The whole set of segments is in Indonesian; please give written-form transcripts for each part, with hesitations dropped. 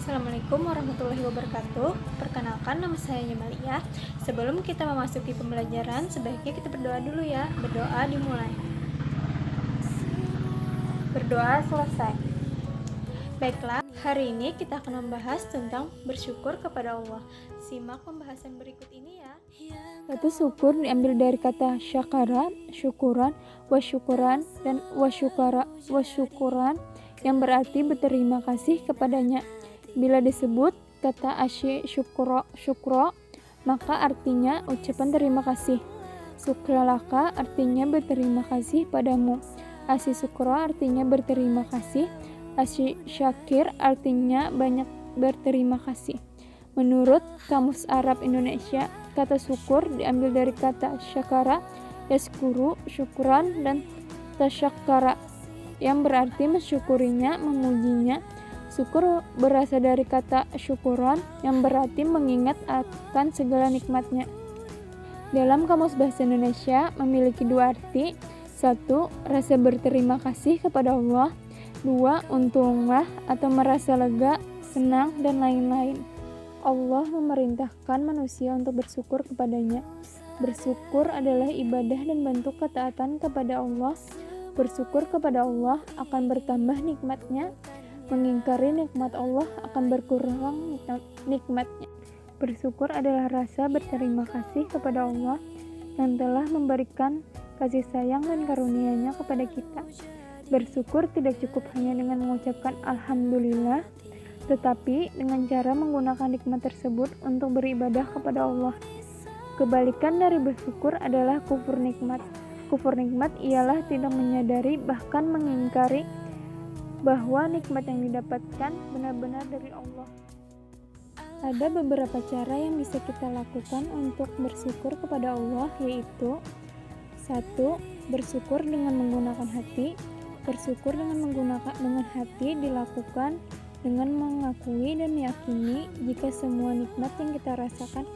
Assalamualaikum warahmatullahi wabarakatuh. Perkenalkan, nama saya Yamalia. Sebelum kita memasuki pembelajaran, sebaiknya kita berdoa dulu ya. Berdoa dimulai. Berdoa selesai. Baiklah, hari ini kita akan membahas tentang bersyukur kepada Allah. Simak pembahasan berikut ini ya. Kata syukur diambil dari kata syakara, syukuran, wasyukuran, dan wasyukuran yang berarti berterima kasih kepadanya. Bila disebut kata asy syukro, maka artinya ucapan terima kasih. Sukralaka artinya berterima kasih padamu. Asy syukro artinya berterima kasih. Asy syakir artinya banyak berterima kasih. Menurut Kamus Arab Indonesia, kata syukur diambil dari kata syakara, yaskuru, syukuran, dan tasyakkara yang berarti mensyukurinya, memujinya. Syukur berasal dari kata syukuran yang berarti mengingat akan segala nikmatnya. Dalam Kamus Bahasa Indonesia memiliki dua arti. Satu, rasa berterima kasih kepada Allah. Dua, untunglah atau merasa lega, senang, dan lain-lain. Allah memerintahkan manusia untuk bersyukur kepadanya. Bersyukur adalah ibadah dan bentuk ketaatan kepada Allah. Bersyukur kepada Allah akan bertambah nikmatnya. Mengingkari nikmat Allah akan berkurang nikmatnya. Bersyukur adalah rasa berterima kasih kepada Allah yang telah memberikan kasih sayang dan karunia-Nya kepada kita. Bersyukur tidak cukup hanya dengan mengucapkan Alhamdulillah, tetapi dengan cara menggunakan nikmat tersebut untuk beribadah kepada Allah. Kebalikan dari bersyukur adalah kufur nikmat. Kufur nikmat ialah tidak menyadari bahkan mengingkari bahwa nikmat yang didapatkan benar-benar dari Allah. Ada beberapa cara yang bisa kita lakukan untuk bersyukur kepada Allah, yaitu 1. Bersyukur dengan menggunakan hati. Bersyukur dengan hati dilakukan dengan mengakui dan meyakini jika semua nikmat yang kita rasakan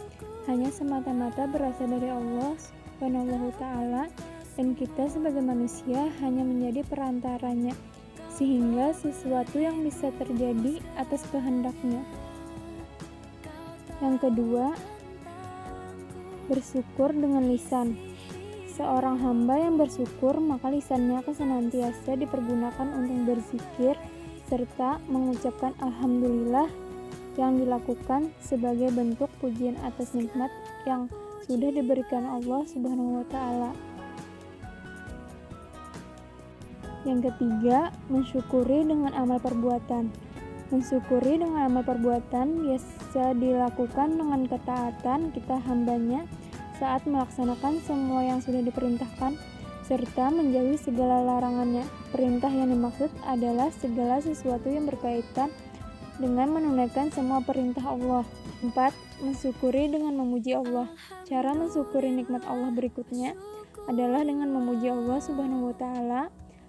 hanya semata-mata berasal dari Allah Subhanahu wa Ta'ala, dan kita sebagai manusia hanya menjadi perantaranya, sehingga sesuatu yang bisa terjadi atas kehendaknya. Yang kedua, bersyukur dengan lisan. Seorang hamba yang bersyukur, maka lisannya akan senantiasa dipergunakan untuk berzikir serta mengucapkan Alhamdulillah yang dilakukan sebagai bentuk pujian atas nikmat yang sudah diberikan Allah Subhanahu wa Ta'ala. Yang ketiga, mensyukuri dengan amal perbuatan. Mensyukuri dengan amal perbuatan biasa dilakukan dengan ketaatan kita hambanya saat melaksanakan semua yang sudah diperintahkan serta menjauhi segala larangannya. Perintah yang dimaksud adalah segala sesuatu yang berkaitan dengan menunaikan semua perintah Allah. 4. Mensyukuri dengan memuji Allah. Cara mensyukuri nikmat Allah berikutnya adalah dengan memuji Allah Subhanahu wa Ta'ala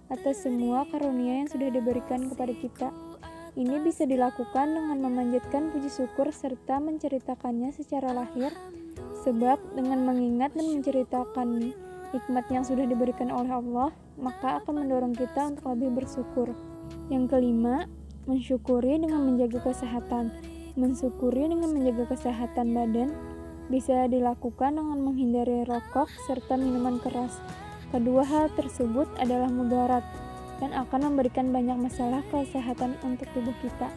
atas semua karunia yang sudah diberikan kepada kita. Ini bisa dilakukan dengan memanjatkan puji syukur serta menceritakannya secara lahir, sebab dengan mengingat dan menceritakan nikmat yang sudah diberikan oleh Allah, maka akan mendorong kita untuk lebih bersyukur. Yang kelima, mensyukuri dengan menjaga kesehatan. Mensyukuri dengan menjaga kesehatan badan bisa dilakukan dengan menghindari rokok serta minuman keras. Kedua hal tersebut adalah mudarat dan akan memberikan banyak masalah kesehatan untuk tubuh kita.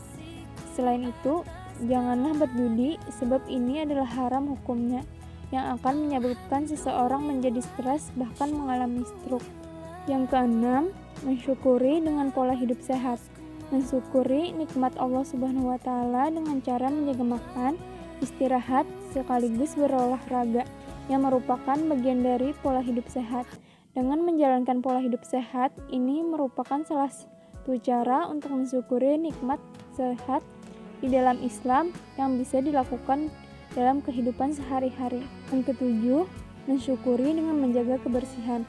Selain itu, janganlah berjudi, sebab ini adalah haram hukumnya, yang akan menyebabkan seseorang menjadi stres bahkan mengalami stroke. Yang keenam, mensyukuri dengan pola hidup sehat. Mensyukuri nikmat Allah Subhanahu wa Ta'ala dengan cara menjaga makan, istirahat, sekaligus berolahraga, yang merupakan bagian dari pola hidup sehat. Dengan menjalankan pola hidup sehat, ini merupakan salah satu cara untuk mensyukuri nikmat sehat di dalam Islam yang bisa dilakukan dalam kehidupan sehari-hari. Yang ketujuh, mensyukuri dengan menjaga kebersihan.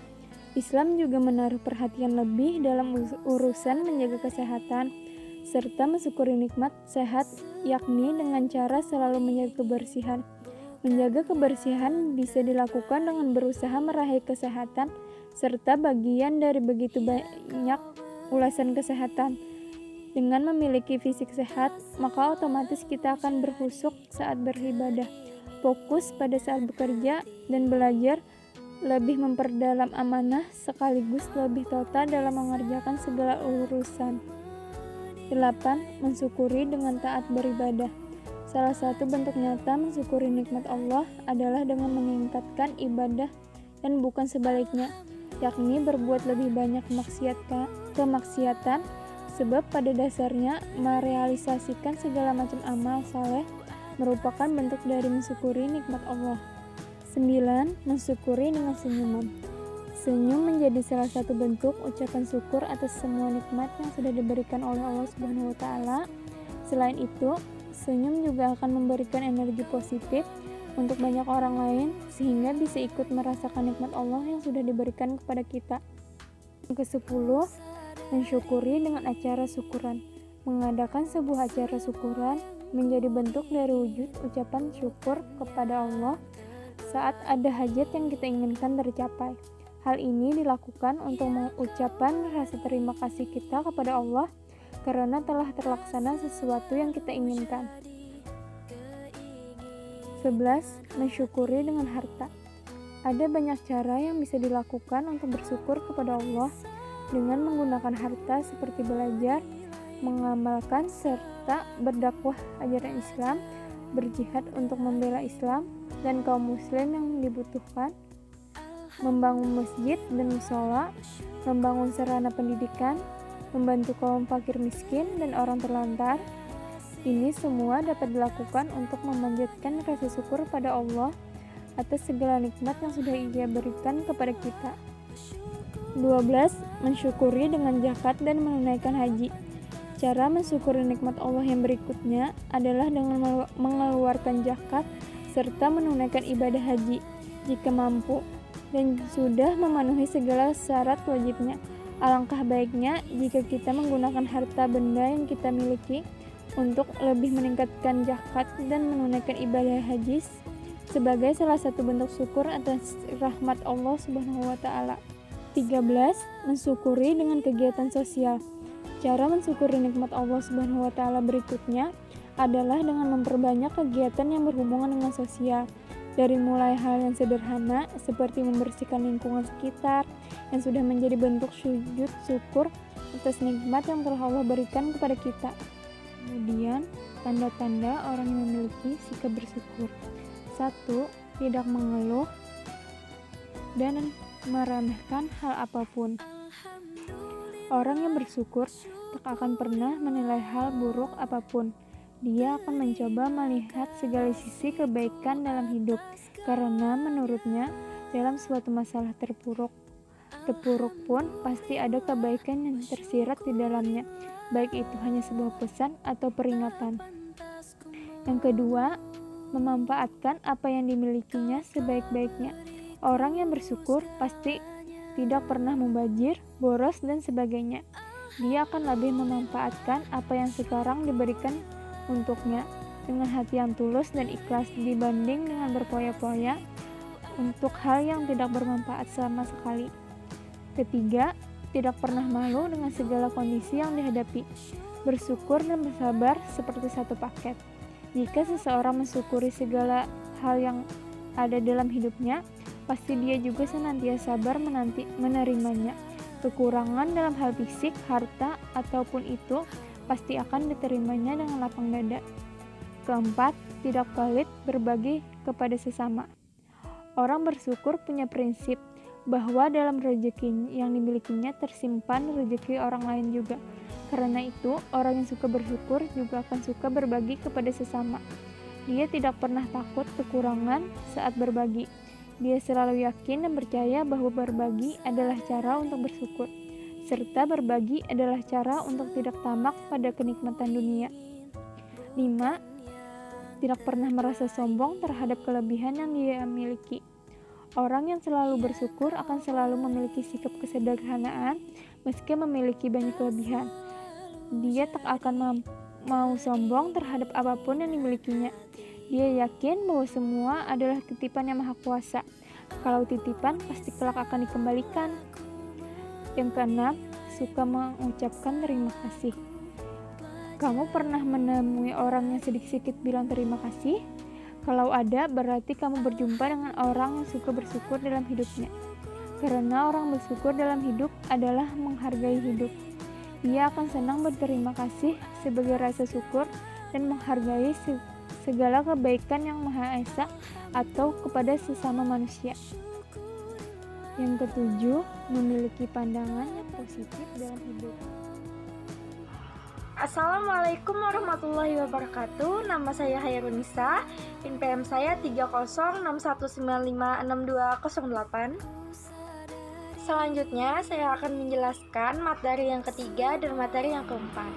Islam juga menaruh perhatian lebih dalam urusan menjaga kesehatan serta mensyukuri nikmat sehat, yakni dengan cara selalu menjaga kebersihan. Menjaga kebersihan bisa dilakukan dengan berusaha meraih kesehatan serta bagian dari begitu banyak ulasan kesehatan. Dengan memiliki fisik sehat, maka otomatis kita akan berkhusuk saat beribadah, fokus pada saat bekerja dan belajar, lebih memperdalam amanah sekaligus lebih total dalam mengerjakan segala urusan. 8. Mensyukuri dengan taat beribadah. Salah satu bentuk nyata mensyukuri nikmat Allah adalah dengan meningkatkan ibadah dan bukan sebaliknya, yakni berbuat lebih banyak kemaksiatan, sebab pada dasarnya merealisasikan segala macam amal saleh merupakan bentuk dari mensyukuri nikmat Allah. 9. Mensyukuri dengan senyuman. Senyum menjadi salah satu bentuk ucapan syukur atas semua nikmat yang sudah diberikan oleh Allah Subhanahu wa taala. Selain itu, senyum juga akan memberikan energi positif untuk banyak orang lain sehingga bisa ikut merasakan nikmat Allah yang sudah diberikan kepada kita. Yang ke-10, mensyukuri dengan acara syukuran. Mengadakan sebuah acara syukuran menjadi bentuk dari wujud ucapan syukur kepada Allah saat ada hajat yang kita inginkan tercapai. Hal ini dilakukan untuk mengucapkan rasa terima kasih kita kepada Allah karena telah terlaksana sesuatu yang kita inginkan. 11. Mensyukuri dengan harta. Ada banyak cara yang bisa dilakukan untuk bersyukur kepada Allah dengan menggunakan harta seperti belajar, mengamalkan serta berdakwah ajaran Islam, berjihad untuk membela Islam dan kaum muslim yang dibutuhkan, membangun masjid dan mushola, membangun sarana pendidikan, membantu kaum fakir miskin dan orang terlantar. Ini semua dapat dilakukan untuk memanjatkan rasa syukur pada Allah atas segala nikmat yang sudah Ia berikan kepada kita. 12. Mensyukuri dengan zakat dan menunaikan haji. Cara mensyukuri nikmat Allah yang berikutnya adalah dengan mengeluarkan zakat serta menunaikan ibadah haji jika mampu dan sudah memenuhi segala syarat wajibnya. Alangkah baiknya jika kita menggunakan harta benda yang kita miliki untuk lebih meningkatkan zakat dan menunaikan ibadah haji sebagai salah satu bentuk syukur atas rahmat Allah Subhanahu wa taala. 13. Mensyukuri dengan kegiatan sosial. Cara mensyukuri nikmat Allah Subhanahu wa taala berikutnya adalah dengan memperbanyak kegiatan yang berhubungan dengan sosial. Dari mulai hal yang sederhana seperti membersihkan lingkungan sekitar yang sudah menjadi bentuk sujud syukur atas nikmat yang telah Allah berikan kepada kita. Kemudian, tanda-tanda orang yang memiliki sikap bersyukur. 1. Tidak mengeluh dan meremehkan hal apapun. Orang yang bersyukur tak akan pernah menilai hal buruk apapun. Dia akan mencoba melihat segala sisi kebaikan dalam hidup, karena menurutnya dalam suatu masalah terpuruk pun pasti ada kebaikan yang tersirat di dalamnya, baik itu hanya sebuah pesan atau peringatan. Yang kedua, memanfaatkan apa yang dimilikinya sebaik-baiknya. Orang yang bersyukur pasti tidak pernah membajir, boros, dan sebagainya. Dia akan lebih memanfaatkan apa yang sekarang diberikan untuknya dengan hati yang tulus dan ikhlas dibanding dengan berpoya-poya untuk hal yang tidak bermanfaat sama sekali. Ketiga, tidak pernah malu dengan segala kondisi yang dihadapi. Bersyukur dan bersabar seperti satu paket. Jika seseorang mensyukuri segala hal yang ada dalam hidupnya, pasti dia juga senantiasa sabar menerimanya. Kekurangan dalam hal fisik, harta, ataupun itu pasti akan diterimanya dengan lapang dada. Keempat, tidak pelit berbagi kepada sesama. Orang bersyukur punya prinsip bahwa dalam rezeki yang dimilikinya tersimpan rezeki orang lain juga. Karena itu, orang yang suka bersyukur juga akan suka berbagi kepada sesama. Dia tidak pernah takut kekurangan saat berbagi. Dia selalu yakin dan percaya bahwa berbagi adalah cara untuk bersyukur, serta berbagi adalah cara untuk tidak tamak pada kenikmatan dunia. 5. Tidak pernah merasa sombong terhadap kelebihan yang dia miliki. Orang yang selalu bersyukur akan selalu memiliki sikap kesederhanaan meski memiliki banyak kelebihan. Dia tak akan mau sombong terhadap apapun yang dimilikinya. Dia yakin bahwa semua adalah titipan yang maha kuasa. Kalau titipan, pasti kelak akan dikembalikan. Yang keenam, suka mengucapkan terima kasih. Kamu pernah menemui orang yang sedikit-sedikit bilang terima kasih? Kalau ada, berarti kamu berjumpa dengan orang yang suka bersyukur dalam hidupnya. Karena orang bersyukur dalam hidup adalah menghargai hidup. Ia akan senang berterima kasih sebagai rasa syukur dan menghargai segala kebaikan yang Maha Esa atau kepada sesama manusia. Yang ketujuh, memiliki pandangan yang positif dalam hidup. Assalamualaikum warahmatullahi wabarakatuh. Nama saya Hairunisa. NPM saya 30619562208. Selanjutnya saya akan menjelaskan materi yang ketiga dan materi yang keempat.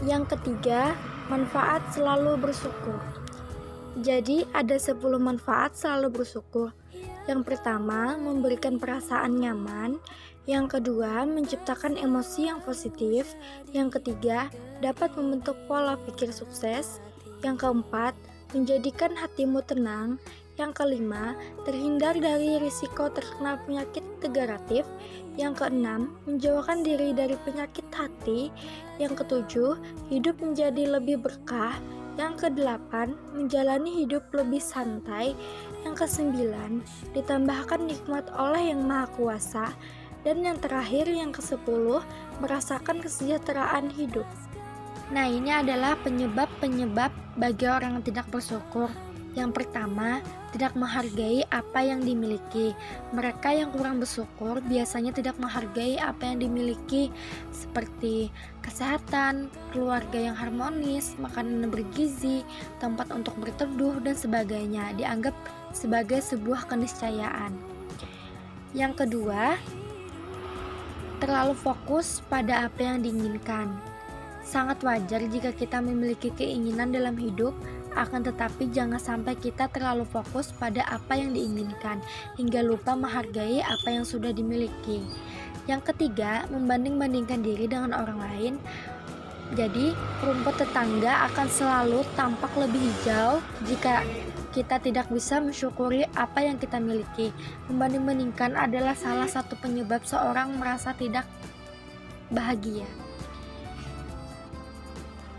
Yang ketiga, manfaat selalu bersyukur. Jadi ada 10 manfaat selalu bersyukur. Yang pertama, memberikan perasaan nyaman. Yang kedua, menciptakan emosi yang positif. Yang ketiga, dapat membentuk pola pikir sukses. Yang keempat, menjadikan hatimu tenang. Yang kelima, terhindar dari risiko terkena penyakit degeneratif. Yang keenam, menjauhkan diri dari penyakit hati. Yang ketujuh, hidup menjadi lebih berkah. Yang kedelapan, menjalani hidup lebih santai. Yang kesembilan, ditambahkan nikmat oleh Yang Maha Kuasa. Dan yang terakhir, yang ke-10, merasakan kesejahteraan hidup. Nah, ini adalah penyebab-penyebab bagi orang yang tidak bersyukur. Yang pertama, tidak menghargai apa yang dimiliki. Mereka yang kurang bersyukur biasanya tidak menghargai apa yang dimiliki, seperti kesehatan, keluarga yang harmonis, makanan yang bergizi, tempat untuk berteduh, dan sebagainya, dianggap sebagai sebuah keniscayaan. Yang kedua, terlalu fokus pada apa yang diinginkan. Sangat wajar jika kita memiliki keinginan dalam hidup, akan tetapi jangan sampai kita terlalu fokus pada apa yang diinginkan, hingga lupa menghargai apa yang sudah dimiliki. Yang ketiga, membanding-bandingkan diri dengan orang lain. Jadi, rumput tetangga akan selalu tampak lebih hijau jika kita tidak bisa mensyukuri apa yang kita miliki. Membanding-bandingkan adalah salah satu penyebab seorang merasa tidak bahagia.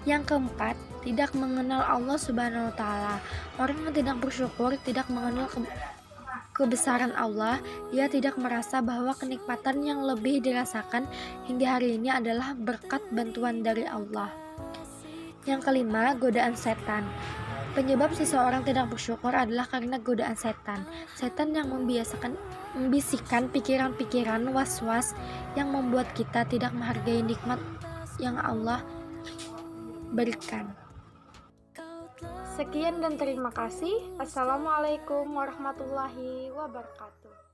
Yang keempat, tidak mengenal Allah Subhanahu wa Ta'ala. Orang yang tidak bersyukur tidak mengenal kebesaran Allah. Ia tidak merasa bahwa kenikmatan yang lebih dirasakan hingga hari ini adalah berkat bantuan dari Allah. Yang kelima, godaan setan. Penyebab seseorang tidak bersyukur adalah karena godaan setan. Setan yang membisikkan pikiran-pikiran was-was yang membuat kita tidak menghargai nikmat yang Allah berikan. Sekian dan terima kasih. Assalamualaikum warahmatullahi wabarakatuh.